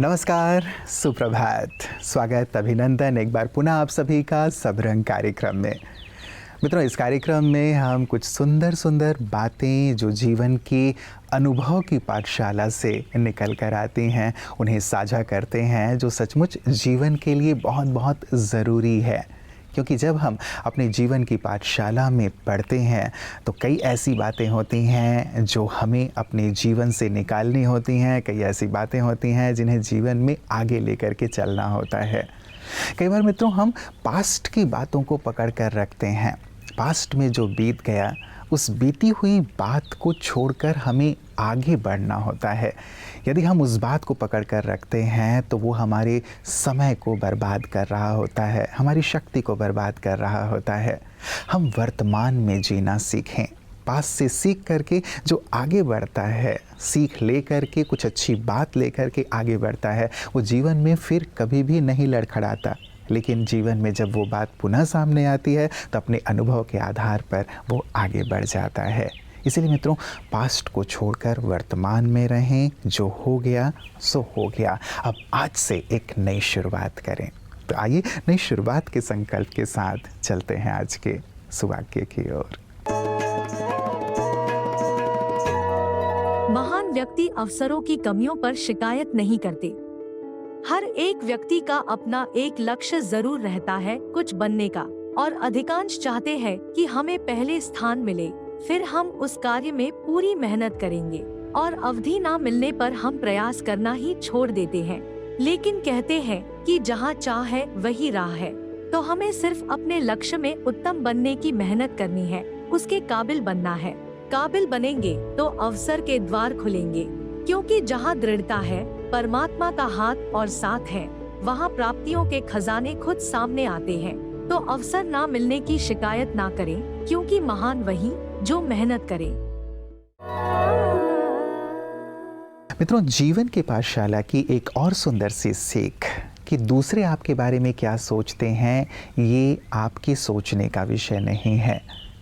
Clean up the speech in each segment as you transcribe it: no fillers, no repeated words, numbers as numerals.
नमस्कार, सुप्रभात, स्वागत, अभिनंदन एक बार पुनः आप सभी का सब रंग कार्यक्रम में। मित्रों, इस कार्यक्रम में हम कुछ सुंदर सुंदर बातें जो जीवन की अनुभव की पाठशाला से निकल कर आती हैं उन्हें साझा करते हैं, जो सचमुच जीवन के लिए बहुत बहुत ज़रूरी है। क्योंकि जब हम अपने जीवन की पाठशाला में पढ़ते हैं तो कई ऐसी बातें होती हैं जो हमें अपने जीवन से निकालनी होती हैं, कई ऐसी बातें होती हैं जिन्हें जीवन में आगे लेकर के चलना होता है। कई बार मित्रों हम पास्ट की बातों को पकड़ कर रखते हैं। पास्ट में जो बीत गया उस बीती हुई बात को छोड़कर हमें आगे बढ़ना होता है। यदि हम उस बात को पकड़ कर रखते हैं तो वो हमारे समय को बर्बाद कर रहा होता है, हमारी शक्ति को बर्बाद कर रहा होता है। हम वर्तमान में जीना सीखें। पास से सीख करके जो आगे बढ़ता है, सीख ले करके कुछ अच्छी बात ले करके आगे बढ़ता है, वो जीवन में फिर कभी भी नहीं लड़खड़ाता। लेकिन जीवन में जब वो बात पुनः सामने आती है तो अपने अनुभव के आधार पर वो आगे बढ़ जाता है। इसीलिए मित्रों, पास्ट को छोड़कर वर्तमान में रहें। जो हो गया सो हो गया, अब आज से एक नई शुरुआत करें। तो आइए नई शुरुआत के संकल्प के साथ चलते हैं आज के सुवाक्य की ओर। महान व्यक्ति अवसरों की कमियों पर शिकायत नहीं करते। हर एक व्यक्ति का अपना एक लक्ष्य जरूर रहता है कुछ बनने का, और अधिकांश चाहते हैं कि हमें पहले स्थान मिले, फिर हम उस कार्य में पूरी मेहनत करेंगे और अवधि ना मिलने पर हम प्रयास करना ही छोड़ देते हैं। लेकिन कहते हैं कि जहाँ चाह है वही राह है। तो हमें सिर्फ अपने लक्ष्य में उत्तम बनने की मेहनत करनी है, उसके काबिल बनना है। काबिल बनेंगे तो अवसर के द्वार खुलेंगे, क्योंकि जहाँ दृढ़ता है, परमात्मा का हाथ और साथ है, वहाँ प्राप्तियों के खजाने खुद सामने आते हैं। तो अवसर ना मिलने की शिकायत ना करें, क्योंकि महान वही जो मेहनत करे। मित्रों, जीवन के पाठशाला की एक और सुंदर सी सीख कि दूसरे आपके बारे में क्या सोचते हैं ये आपकी सोचने का विषय नहीं है,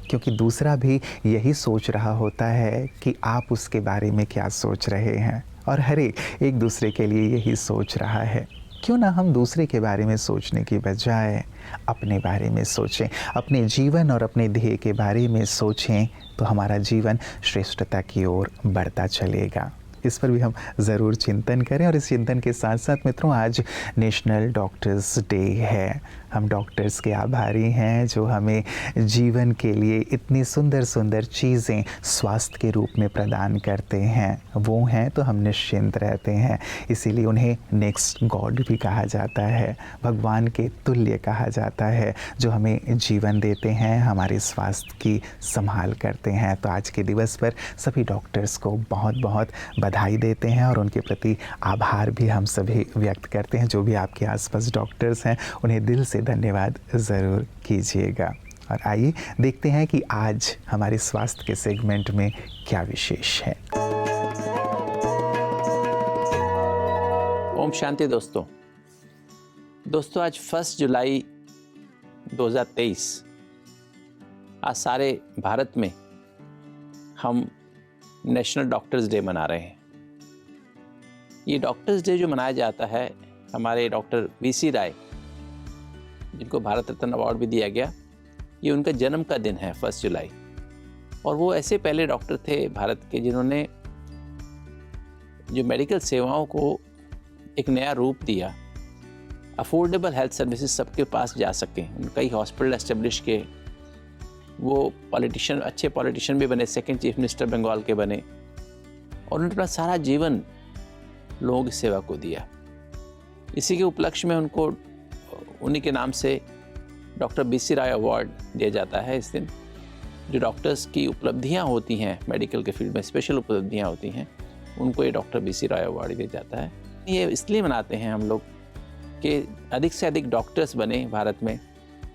क्योंकि दूसरा भी यही सोच रहा होता है कि आप उसके बारे में क्या सोच रहे हैं, और हर एक दूसरे के लिए यही सोच रहा है। क्यों ना हम दूसरे के बारे में सोचने की बजाय अपने बारे में सोचें, अपने जीवन और अपने ध्येय के बारे में सोचें, तो हमारा जीवन श्रेष्ठता की ओर बढ़ता चलेगा। इस पर भी हम ज़रूर चिंतन करें। और इस चिंतन के साथ साथ मित्रों, आज नेशनल डॉक्टर्स डे है। हम डॉक्टर्स के आभारी हैं जो हमें जीवन के लिए इतनी सुंदर सुंदर चीज़ें स्वास्थ्य के रूप में प्रदान करते हैं। वो हैं तो हम निश्चिंत रहते हैं। इसीलिए उन्हें नेक्स्ट गॉड भी कहा जाता है, भगवान के तुल्य कहा जाता है, जो हमें जीवन देते हैं, हमारे स्वास्थ्य की संभाल करते हैं। तो आज के दिवस पर सभी डॉक्टर्स को बहुत बहुत बधाई देते हैं और उनके प्रति आभार भी हम सभी व्यक्त करते हैं। जो भी आपके आसपास डॉक्टर्स हैं उन्हें दिल से धन्यवाद ज़रूर कीजिएगा। और आइए देखते हैं कि आज हमारे स्वास्थ्य के सेगमेंट में क्या विशेष है। ओम शांति दोस्तों, आज 1 जुलाई 2023, आज सारे भारत में हम नेशनल डॉक्टर्स डे मना रहे हैं। ये डॉक्टर्स डे जो मनाया जाता है, हमारे डॉक्टर वीसी राय, जिनको भारत रत्न अवार्ड भी दिया गया, ये उनका जन्म का दिन है 1 जुलाई। और वो ऐसे पहले डॉक्टर थे भारत के जिन्होंने जो मेडिकल सेवाओं को एक नया रूप दिया, अफोर्डेबल हेल्थ सर्विसेज सबके पास जा सकें। कई हॉस्पिटल एस्टेब्लिश किए। वो पॉलिटिशियन, अच्छे पॉलिटिशियन भी बने, सेकंड चीफ मिनिस्टर बंगाल के बने, और उन्होंने अपना सारा जीवन लोगों की सेवा को दिया। इसी के उपलक्ष्य में उनको उन्हीं के नाम से डॉक्टर बीसी राय अवार्ड दिया जाता है इस दिन। जो डॉक्टर्स की उपलब्धियां होती हैं मेडिकल के फील्ड में, स्पेशल उपलब्धियां होती हैं, उनको ये डॉक्टर बीसी राय अवार्ड दिया जाता है। ये इसलिए मनाते हैं हम लोग कि अधिक से अधिक डॉक्टर्स बने भारत में,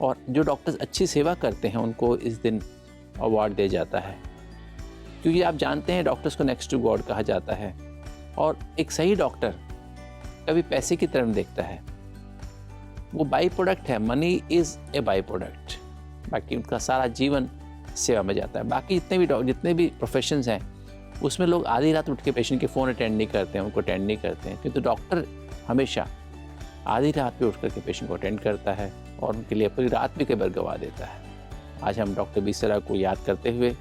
और जो डॉक्टर्स अच्छी सेवा करते हैं उनको इस दिन अवार्ड दिया जाता है। क्योंकि आप जानते हैं डॉक्टर्स को नेक्स्ट टू गॉड कहा जाता है, और एक सही डॉक्टर कभी पैसे की तरफ देखता है। वो बाई प्रोडक्ट है, money is a by product. बाकी उनका सारा जीवन सेवा में जाता है। बाकी जितने भी प्रोफेशंस हैं उसमें लोग आधी रात उठ के पेशेंट के फ़ोन अटेंड नहीं करते हैं, उनको अटेंड नहीं करते हैं, क्योंकि डॉक्टर हमेशा आधी रात पे उठ करके पेशेंट को अटेंड करता है और उनके लिए पूरी रात भी कई बार गंवा देता है। आज हम डॉक्टर बिसरा को याद करते हुए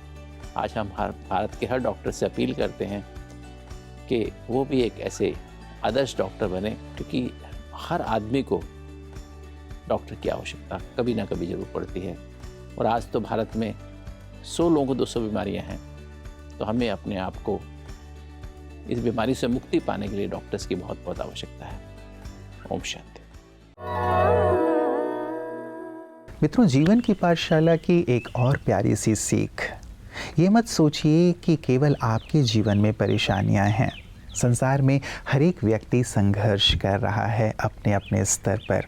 आज हम भारत के हर डॉक्टर से अपील करते हैं कि वो भी एक ऐसे आदर्श डॉक्टर बने, क्योंकि हर आदमी को डॉक्टर की आवश्यकता कभी ना कभी ज़रूर पड़ती है। और आज तो भारत में 100 लोगों को 200 बीमारियां हैं, तो हमें अपने आप को इस बीमारी से मुक्ति पाने के लिए डॉक्टर्स की बहुत बहुत आवश्यकता है। ओम शांति। मित्रों, जीवन की पाठशाला की एक और प्यारी सी सीख, ये मत सोचिए कि केवल आपके जीवन में परेशानियां हैं। संसार में हर एक व्यक्ति संघर्ष कर रहा है अपने अपने स्तर पर।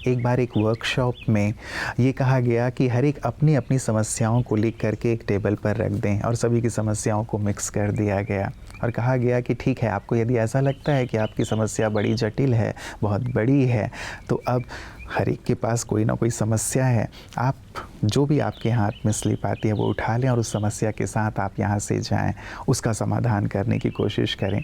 एक बार एक वर्कशॉप में ये कहा गया कि हर एक अपनी अपनी समस्याओं को लिख करके एक टेबल पर रख दें, और सभी की समस्याओं को मिक्स कर दिया गया और कहा गया कि ठीक है, आपको यदि ऐसा लगता है कि आपकी समस्या बड़ी जटिल है, बहुत बड़ी है, तो अब हर एक के पास कोई ना कोई समस्या है। आप जो भी आपके हाथ में स्लिप आती है वो उठा लें और उस समस्या के साथ आप यहाँ से जाएं, उसका समाधान करने की कोशिश करें।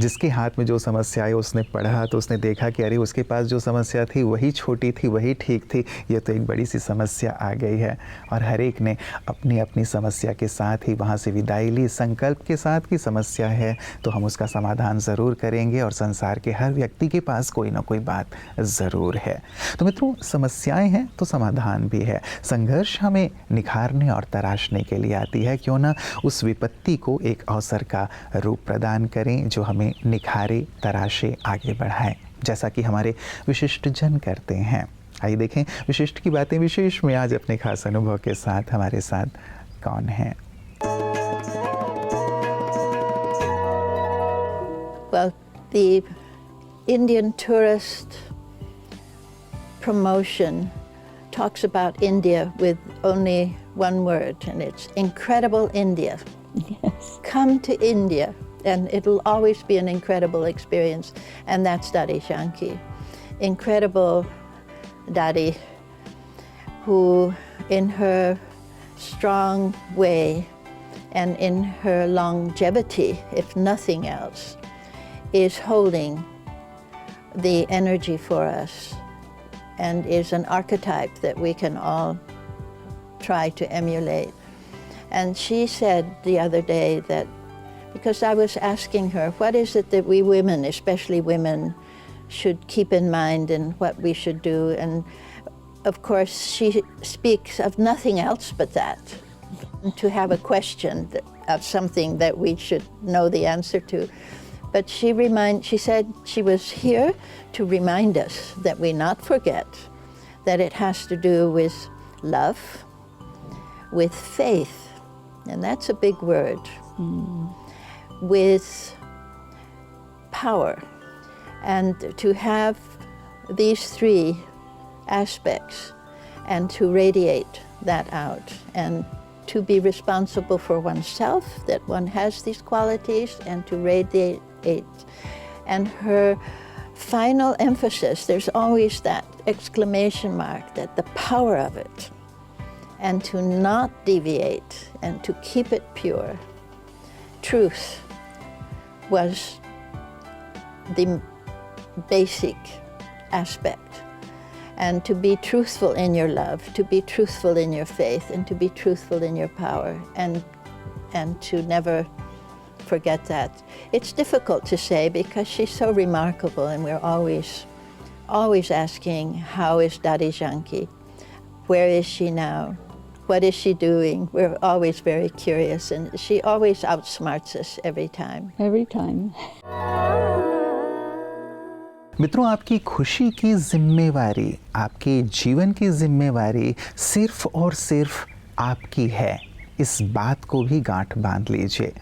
जिसके हाथ में जो समस्या है उसने पढ़ा तो उसने देखा कि अरे उसके पास जो समस्या थी वही छोटी थी, वही ठीक थी, ये तो एक बड़ी सी समस्या आ गई है। और हर एक ने अपनी अपनी समस्या के साथ ही वहाँ से विदाई ली, संकल्प के साथ कि समस्या है तो हम उसका समाधान ज़रूर करेंगे, और संसार के हर व्यक्ति के पास कोई ना कोई बात ज़रूर है। तो मित्रों, समस्याएं हैं तो समाधान भी है। संघर्ष हमें निखारने और तराशने के लिए आती है। क्यों ना उस विपत्ति को एक अवसर का रूप प्रदान करें जो हमें निखारे, तराशे, आगे बढ़ाए, जैसा कि हमारे विशिष्ट जन करते हैं। आइए देखें विशिष्ट की बातें विशेष में आज अपने खास अनुभव के साथ हमारे साथ कौन हैं। Well, the Indian tourist promotion talks about India with only one word, and it's incredible India. Yes. Come to India, and it'll always be an incredible experience. And that's Dadi Janki. Incredible Dadi, who in her strong way and in her longevity, if nothing else, is holding the energy for us and is an archetype that we can all try to emulate. And she said the other day that, because I was asking her, what is it that we women, especially women, should keep in mind and what we should do? And of course, she speaks of nothing else but that. To have a question of something that we should know the answer to. But she said she was here to remind us that we not forget that it has to do with love, with faith, and that's a big word, with power, and to have these three aspects and to radiate that out, and to be responsible for oneself, that one has these qualities, and to radiate it. And her final emphasis, there's always that exclamation mark, that the power of it, and to not deviate and to keep it pure. Truth was the basic aspect. And to be truthful in your love, to be truthful in your faith, and to be truthful in your power, and to never forget that. It's difficult to say because she's so remarkable, and we're always asking, how is Dadi Janki? Where is she now? What is she doing? We're always very curious, and she always outsmarts us every time. Every time. मित्रों, आपकी खुशी की जिम्मेवारी, आपके जीवन की जिम्मेवारी सिर्फ और सिर्फ आपकी है। इस बात को भी गांठ बांध लीजिए।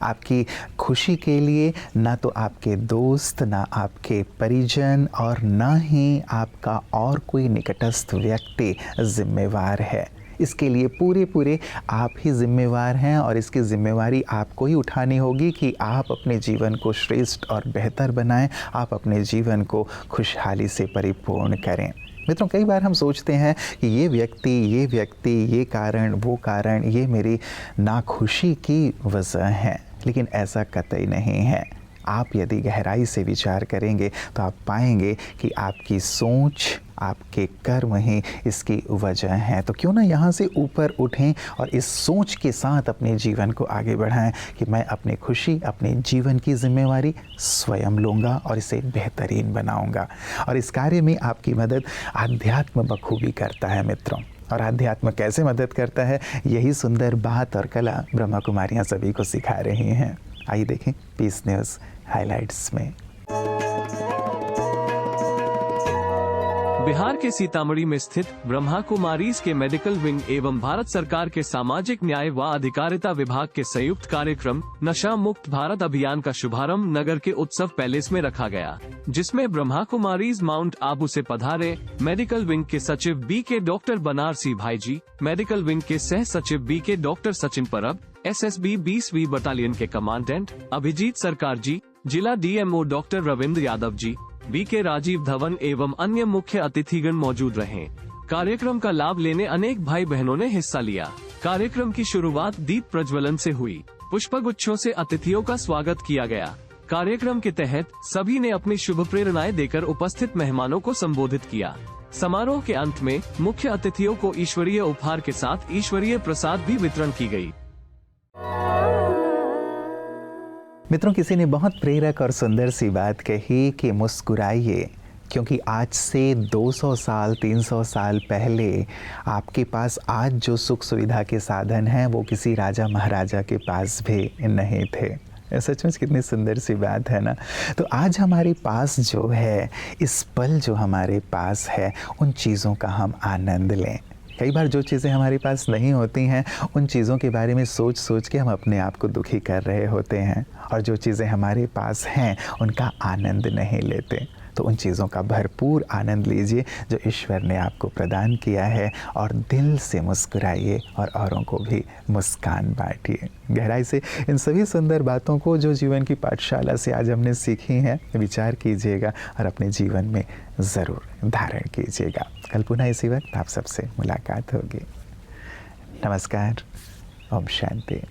आपकी खुशी के लिए ना तो आपके दोस्त, ना आपके परिजन और ना ही आपका और कोई निकटस्थ व्यक्ति जिम्मेवार है। इसके लिए पूरे आप ही जिम्मेवार हैं, और इसकी जिम्मेवारी आपको ही उठानी होगी कि आप अपने जीवन को श्रेष्ठ और बेहतर बनाएं, आप अपने जीवन को खुशहाली से परिपूर्ण करें। मित्रों, कई बार हम सोचते हैं कि ये व्यक्ति, ये कारण, वो कारण, ये मेरी नाखुशी की वजह है, लेकिन ऐसा कतई नहीं है। आप यदि गहराई से विचार करेंगे तो आप पाएंगे कि आपकी सोच, आपके कर्म ही इसकी वजह है। तो क्यों ना यहाँ से ऊपर उठें और इस सोच के साथ अपने जीवन को आगे बढ़ाएं कि मैं अपनी खुशी, अपने जीवन की जिम्मेवारी स्वयं लूँगा और इसे बेहतरीन बनाऊँगा। और इस कार्य में आपकी मदद आध्यात्म बखूबी करता है मित्रों। और आध्यात्म कैसे मदद करता है, यही सुंदर बात और कला ब्रह्मा कुमारियाँ सभी को सिखा रही हैं। आइए देखें पीस न्यूज़ हाइलाइट्स में। बिहार के सीतामढ़ी में स्थित ब्रह्मा कुमारीज के मेडिकल विंग एवं भारत सरकार के सामाजिक न्याय व अधिकारिता विभाग के संयुक्त कार्यक्रम नशा मुक्त भारत अभियान का शुभारंभ नगर के उत्सव पैलेस में रखा गया, जिसमें ब्रह्मा कुमारीज माउंट आबू से पधारे मेडिकल विंग के सचिव BK डॉक्टर बनारसी भाईजी, मेडिकल विंग के सह सचिव BK डॉक्टर सचिन परब, SSB 20वीं बटालियन के कमांडेंट अभिजीत सरकार जी, जिला DMO doctor Ravindra Yadav ji, BK Rajiv Dhawan एवं अन्य मुख्य अतिथिगण मौजूद रहे। कार्यक्रम का लाभ लेने अनेक भाई बहनों ने हिस्सा लिया। कार्यक्रम की शुरुआत दीप प्रज्वलन से हुई। पुष्पगुच्छों से अतिथियों का स्वागत किया गया। कार्यक्रम के तहत सभी ने अपनी शुभ प्रेरणाएं देकर उपस्थित मेहमानों को संबोधित किया। समारोह के अंत में मुख्य अतिथियों को ईश्वरीय उपहार के साथ ईश्वरीय प्रसाद भी वितरण की गई। मित्रों, किसी ने बहुत प्रेरक और सुंदर सी बात कही कि मुस्कुराइए, क्योंकि आज से 200 साल 300 साल पहले आपके पास आज जो सुख सुविधा के साधन हैं वो किसी राजा महाराजा के पास भी नहीं थे। सचमुच कितनी सुंदर सी बात है ना। तो आज हमारे पास जो है, इस पल जो हमारे पास है, उन चीज़ों का हम आनंद लें। कई बार जो चीज़ें हमारे पास नहीं होती हैं, उन चीज़ों के बारे में सोच सोच के हम अपने आप को दुखी कर रहे होते हैं, और जो चीज़ें हमारे पास हैं उनका आनंद नहीं लेते। तो उन चीज़ों का भरपूर आनंद लीजिए जो ईश्वर ने आपको प्रदान किया है, और दिल से मुस्कुराइए और औरों को भी मुस्कान बांटिए। गहराई से इन सभी सुंदर बातों को जो जीवन की पाठशाला से आज हमने सीखी हैं, विचार कीजिएगा और अपने जीवन में ज़रूर धारण कीजिएगा। कल पुनः इसी वक्त आप सबसे मुलाकात होगी। नमस्कार, ओम शांति।